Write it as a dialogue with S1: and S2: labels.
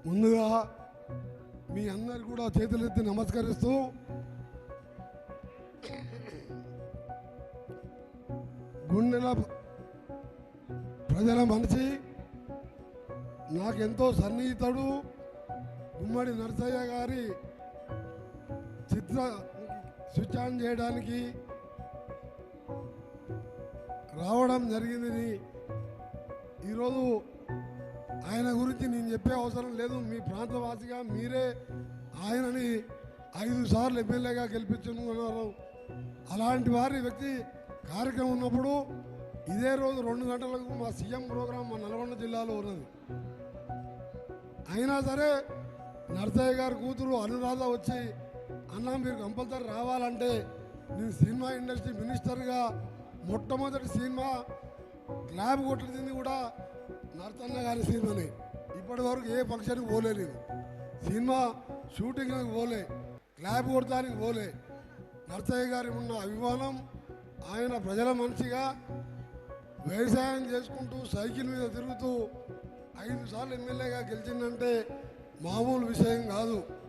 S1: ముందుగా మీ అందరు కూడా చేతులెత్తి నమస్కరిస్తూ గుండెల ప్రజల మనిషి, నాకెంతో సన్నిహితుడు గుమ్మడి నరసయ్య గారి చిత్ర స్విచ్ ఆన్ చేయడానికి రావడం జరిగింది. ఈరోజు ఆయన గురించి నేను చెప్పే అవసరం లేదు. మీ ప్రాంతవాసిగా మీరే ఆయనని 5 సార్లు ఎమ్మెల్యేగా గెలిపించుకున్నారు. అలాంటి వారి వ్యక్తి కార్యక్రమం ఉన్నప్పుడు ఇదే రోజు 2 గంటలకు మా సీఎం ప్రోగ్రాం మా నల్గొండ జిల్లాలో ఉన్నది. అయినా సరే నరసయ్య గారి కూతురు అనురాధ వచ్చి, అన్న మీరు కంపల్సరీ రావాలంటే, నేను సినిమా ఇండస్ట్రీ మినిస్టర్గా మొట్టమొదటి సినిమా క్లాబ్ కొట్టింది కూడా నరసన్న గారి సినిమాని. ఇప్పటి వరకు ఏ ఫంక్షన్కి పోలేదు, సినిమా షూటింగ్కి పోలే, క్లాబ్ కొడటానికి పోలే. నరసయ్య గారి ఉన్న అభిమానం, ఆయన ప్రజల మనిషిగా వ్యవసాయం చేసుకుంటూ సైకిల్ మీద తిరుగుతూ 5 సార్లు ఎమ్మెల్యేగా గెలిచిందంటే మామూలు విషయం కాదు.